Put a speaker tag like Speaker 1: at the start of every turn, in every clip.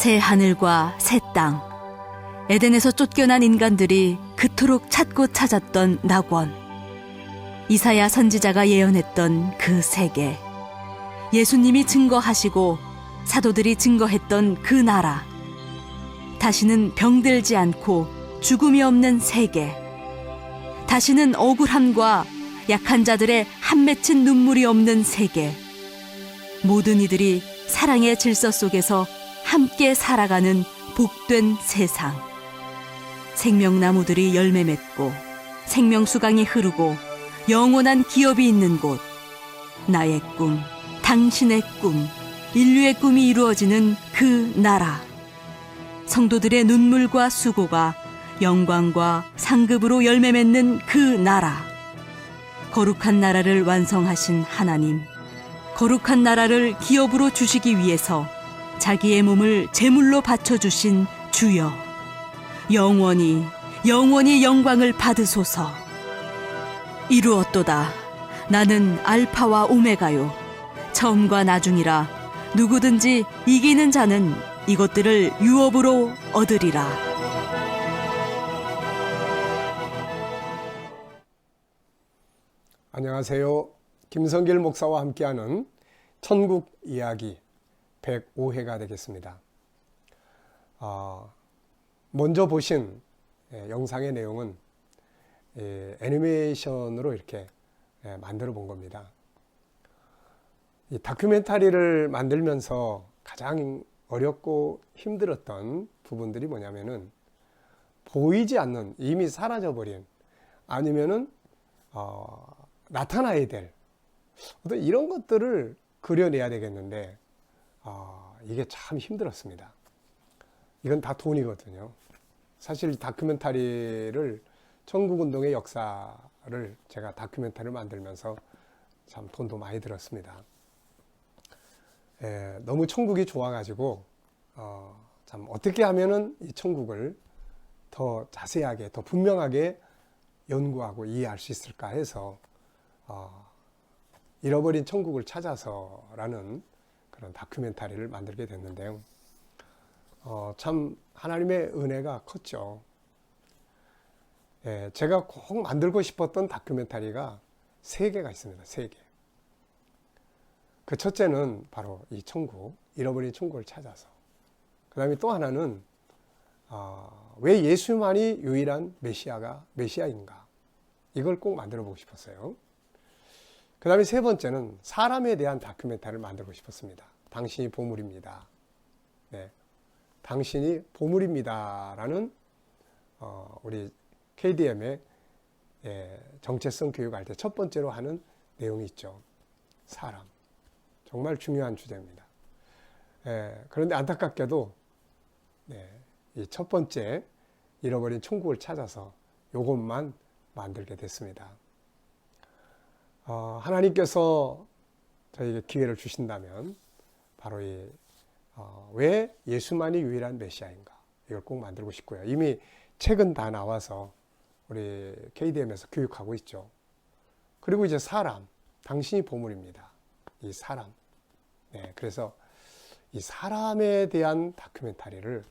Speaker 1: 새 하늘과 새 땅, 에덴에서 쫓겨난 인간들이 그토록 찾고 찾았던 낙원, 이사야 선지자가 예언했던 그 세계, 예수님이 증거하시고 사도들이 증거했던 그 나라, 다시는 병들지 않고 죽음이 없는 세계, 다시는 억울함과 약한 자들의 한 맺힌 눈물이 없는 세계, 모든 이들이 사랑의 질서 속에서 함께 살아가는 복된 세상, 생명나무들이 열매 맺고 생명수강이 흐르고 영원한 기업이 있는 곳, 나의 꿈, 당신의 꿈, 인류의 꿈이 이루어지는 그 나라, 성도들의 눈물과 수고가 영광과 상급으로 열매 맺는 그 나라, 거룩한 나라를 완성하신 하나님, 거룩한 나라를 기업으로 주시기 위해서 자기의 몸을 제물로 바쳐주신 주여, 영원히 영원히 영광을 받으소서. 이루었도다. 나는 알파와 오메가요, 처음과 나중이라. 누구든지 이기는 자는 이것들을 유업으로 얻으리라.
Speaker 2: 안녕하세요. 김성길 목사와 함께하는 천국 이야기 105회가 되겠습니다. 먼저 보신 영상의 내용은 애니메이션으로 이렇게 만들어 본 겁니다. 이 다큐멘터리를 만들면서 가장 어렵고 힘들었던 부분들이 뭐냐면은 보이지 않는, 이미 사라져버린, 아니면은 나타나야 될 어떤 이런 것들을 그려내야 되겠는데 이게 참 힘들었습니다. 이건 다 돈이거든요. 사실 다큐멘터리를 천국운동의 역사를 제가 다큐멘터리를 만들면서 참 돈도 많이 들었습니다. 너무 천국이 좋아가지고 참 어떻게 하면은 이 천국을 더 자세하게, 더 분명하게 연구하고 이해할 수 있을까 해서 잃어버린 천국을 찾아서라는 그런 다큐멘터리를 만들게 됐는데요. 참 하나님의 은혜가 컸죠. 제가 꼭 만들고 싶었던 다큐멘터리가 3개가 있습니다. 3개. 그 첫째는 바로 이 천국, 잃어버린 천국을 찾아서. 그 다음에 또 하나는 왜 예수만이 유일한 메시아인가, 이걸 꼭 만들어 보고 싶었어요. 그 다음에 세 번째는 사람에 대한 다큐멘터리를 만들고 싶었습니다. 당신이 보물입니다. 네, 당신이 보물입니다 라는 우리 KDM의 정체성 교육할 때 첫 번째로 하는 내용이 있죠. 사람. 정말 중요한 주제입니다. 그런데 안타깝게도 이 첫 번째 잃어버린 천국을 찾아서 이것만 만들게 됐습니다. 하나님께서 저에게 기회를 주신다면 바로 왜 예수만이 유일한 메시아인가, 이걸 꼭 만들고 싶고요. 이미 책은 다 나와서 우리 KDM에서 교육하고 있죠. 그리고 이제 사람, 당신이 보물입니다. 이 사람. 그래서 이 사람에 대한 다큐멘터리를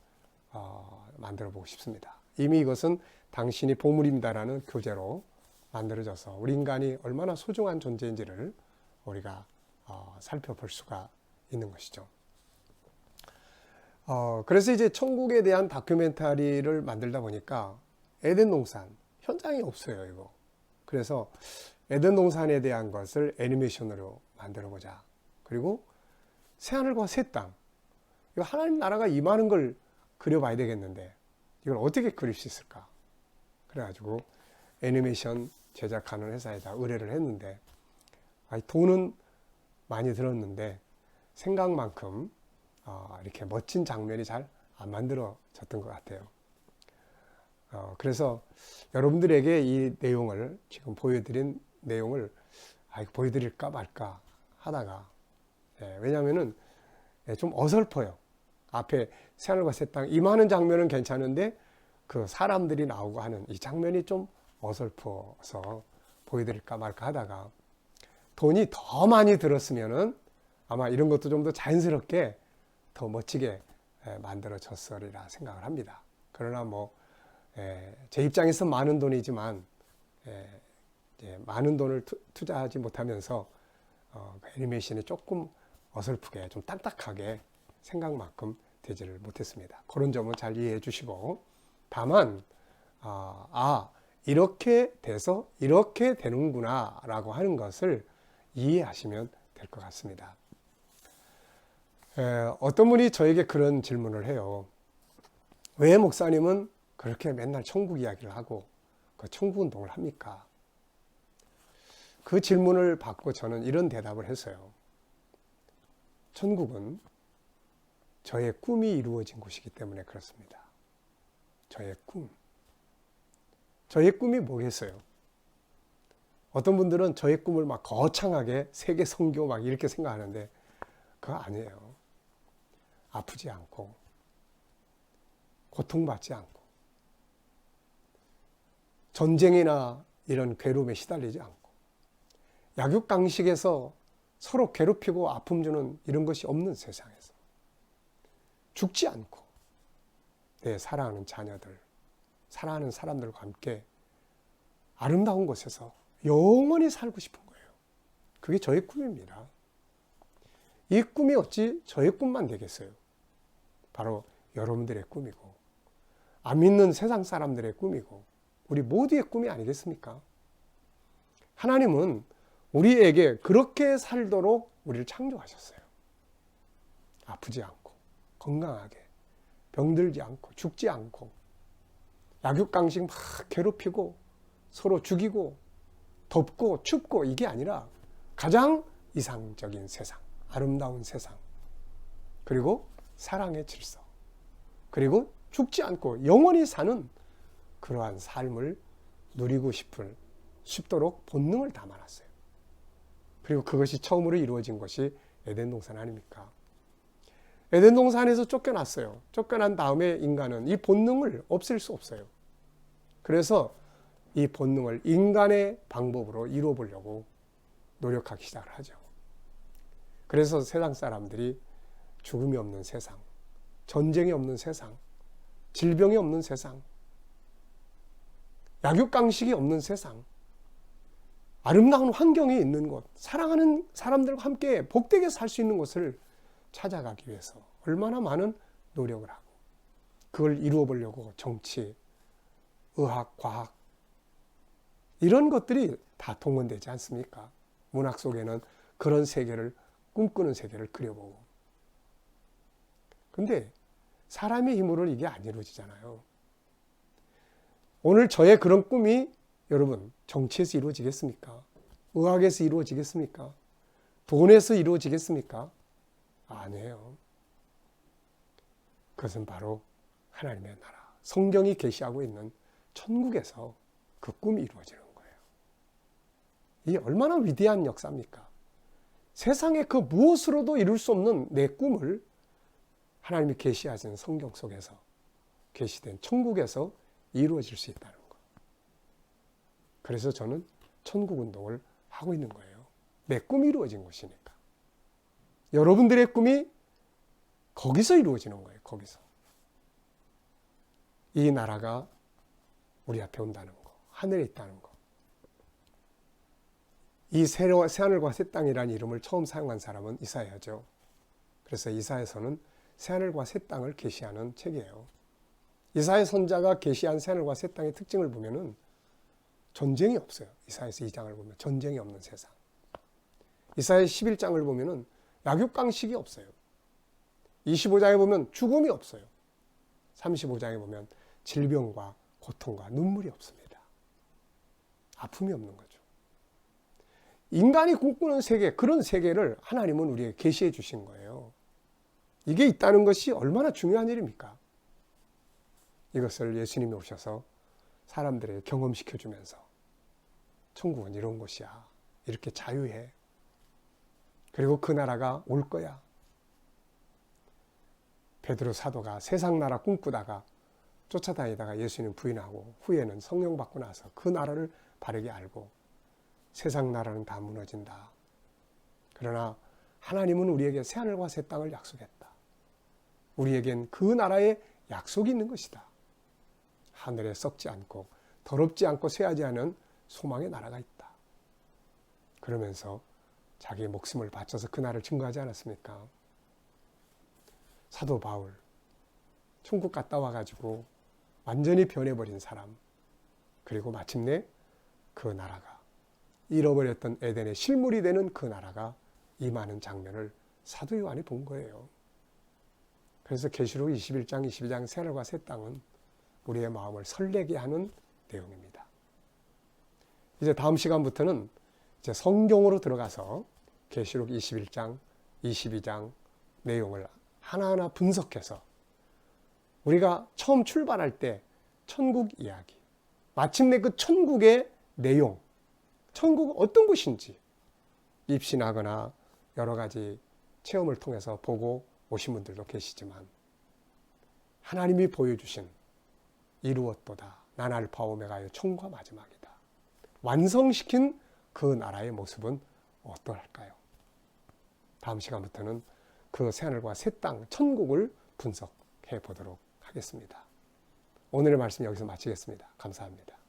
Speaker 2: 만들어 보고 싶습니다. 이미 이것은 당신이 보물입니다라는 교재로 만들어져서 우리 인간이 얼마나 소중한 존재인지를 우리가 살펴볼 수가 있는 것이죠. 그래서 이제 천국에 대한 다큐멘터리를 만들다 보니까 에덴 동산 현장이 없어요, 이거. 그래서 에덴 동산에 대한 것을 애니메이션으로 만들어 보자. 그리고 새하늘과 새 땅, 이거 하나님 나라가 임하는 걸 그려봐야 되겠는데 이걸 어떻게 그릴 수 있을까? 그래가지고 애니메이션 제작하는 회사에다 의뢰를 했는데 돈은 많이 들었는데 생각만큼 이렇게 멋진 장면이 잘 안 만들어졌던 것 같아요. 그래서 여러분들에게 이 내용을, 지금 보여드린 내용을 보여드릴까 말까 하다가, 왜냐하면은 좀 어설퍼요. 앞에 새하늘과 새 땅 임하는 장면은 괜찮은데 그 사람들이 나오고 하는 이 장면이 좀 어설퍼서 보여드릴까 말까 하다가, 돈이 더 많이 들었으면은 아마 이런 것도 좀 더 자연스럽게 더 멋지게 만들어졌으리라 생각을 합니다. 그러나 제 입장에서 많은 돈이지만 많은 돈을 투자하지 못하면서 애니메이션이 조금 어설프게 좀 딱딱하게 생각만큼 되지를 못했습니다. 그런 점은 잘 이해해 주시고, 다만 이렇게 돼서 이렇게 되는구나 라고 하는 것을 이해하시면 될 것 같습니다. 어떤 분이 저에게 그런 질문을 해요. 왜 목사님은 그렇게 맨날 천국 이야기를 하고 그 천국 운동을 합니까? 그 질문을 받고 저는 이런 대답을 했어요. 천국은 저의 꿈이 이루어진 곳이기 때문에 그렇습니다. 저의 꿈. 저의 꿈이 뭐겠어요? 어떤 분들은 저의 꿈을 막 거창하게 세계 선교 막 이렇게 생각하는데 그거 아니에요. 아프지 않고 고통받지 않고 전쟁이나 이런 괴로움에 시달리지 않고 약육강식에서 서로 괴롭히고 아픔 주는 이런 것이 없는 세상에서 죽지 않고 내 사랑하는 자녀들, 사랑하는 사람들과 함께 아름다운 곳에서 영원히 살고 싶은 거예요. 그게 저의 꿈입니다. 이 꿈이 어찌 저의 꿈만 되겠어요? 바로 여러분들의 꿈이고 안 믿는 세상 사람들의 꿈이고 우리 모두의 꿈이 아니겠습니까? 하나님은 우리에게 그렇게 살도록 우리를 창조하셨어요. 아프지 않고 건강하게 병들지 않고 죽지 않고 약육강식 막 괴롭히고 서로 죽이고 덥고 춥고 이게 아니라 가장 이상적인 세상, 아름다운 세상, 그리고 사랑의 질서, 그리고 죽지 않고 영원히 사는 그러한 삶을 누리고 싶도록 본능을 담아놨어요. 그리고 그것이 처음으로 이루어진 것이 에덴 동산 아닙니까? 에덴 동산에서 쫓겨났어요. 쫓겨난 다음에 인간은 이 본능을 없앨 수 없어요. 그래서 이 본능을 인간의 방법으로 이루어 보려고 노력하기 시작을 하죠. 그래서 세상 사람들이 죽음이 없는 세상, 전쟁이 없는 세상, 질병이 없는 세상, 약육강식이 없는 세상, 아름다운 환경이 있는 곳, 사랑하는 사람들과 함께 복되게 살 수 있는 곳을 찾아가기 위해서 얼마나 많은 노력을 하고 그걸 이루어 보려고 정치, 의학, 과학 이런 것들이 다 동원되지 않습니까? 문학 속에는 그런 세계를 꿈꾸는 세계를 그려보고. 근데 사람의 힘으로는 이게 안 이루어지잖아요. 오늘 저의 그런 꿈이 여러분 정치에서 이루어지겠습니까? 의학에서 이루어지겠습니까? 돈에서 이루어지겠습니까? 아니에요. 그것은 바로 하나님의 나라, 성경이 계시하고 있는 천국에서 그 꿈이 이루어지는 거예요. 이게 얼마나 위대한 역사입니까? 세상에 그 무엇으로도 이룰 수 없는 내 꿈을 하나님이 계시하신 성경 속에서 계시된 천국에서 이루어질 수 있다는 거. 그래서 저는 천국 운동을 하고 있는 거예요. 내 꿈이 이루어진 곳이니까. 여러분들의 꿈이 거기서 이루어지는 거예요. 거기서. 이 나라가 우리 앞에 온다는 거. 하늘에 있다는 거. 이 새하늘과 새 땅이라는 이름을 처음 사용한 사람은 이사야죠. 그래서 이사야서는 새하늘과 새 땅을 계시하는 책이에요. 이사야 선자가 계시한 새하늘과 새 땅의 특징을 보면은 전쟁이 없어요. 이사야서 2장을 보면 전쟁이 없는 세상. 이사야 11장을 보면은 약육강식이 없어요. 25장에 보면 죽음이 없어요. 35장에 보면 질병과 고통과 눈물이 없습니다. 아픔이 없는 거죠. 인간이 꿈꾸는 세계, 그런 세계를 하나님은 우리에게 계시해 주신 거예요. 이게 있다는 것이 얼마나 중요한 일입니까? 이것을 예수님이 오셔서 사람들에게 경험시켜 주면서 천국은 이런 곳이야. 이렇게 자유해. 그리고 그 나라가 올 거야. 베드로 사도가 세상 나라 꿈꾸다가 쫓아다니다가 예수님 부인하고 후에는 성령 받고 나서 그 나라를 바르게 알고 세상 나라는 다 무너진다. 그러나 하나님은 우리에게 새하늘과 새 땅을 약속했다. 우리에겐 그 나라의 약속이 있는 것이다. 하늘에 썩지 않고 더럽지 않고 쇠하지 않은 소망의 나라가 있다. 그러면서 자기의 목숨을 바쳐서 그 나라를 증거하지 않았습니까? 사도 바울, 천국 갔다 와가지고 완전히 변해버린 사람, 그리고 마침내 그 나라가, 잃어버렸던 에덴의 실물이 되는 그 나라가 임하는 장면을 사도 요한이 본 거예요. 그래서 계시록 21장, 22장 새하늘과 새 땅은 우리의 마음을 설레게 하는 내용입니다. 이제 다음 시간부터는 이제 성경으로 들어가서 계시록 21장, 22장 내용을 하나하나 분석해서 우리가 처음 출발할 때 천국 이야기, 마침내 그 천국의 내용, 천국은 어떤 곳인지 입신하거나 여러 가지 체험을 통해서 보고 오신 분들도 계시지만 하나님이 보여주신 이루었도다. 난 알파 오메가의 처음과 마지막이다. 완성시킨 그 나라의 모습은 어떠할까요? 다음 시간부터는 그 새하늘과 새 땅, 천국을 분석해 보도록 하겠습니다. 오늘의 말씀 여기서 마치겠습니다. 감사합니다.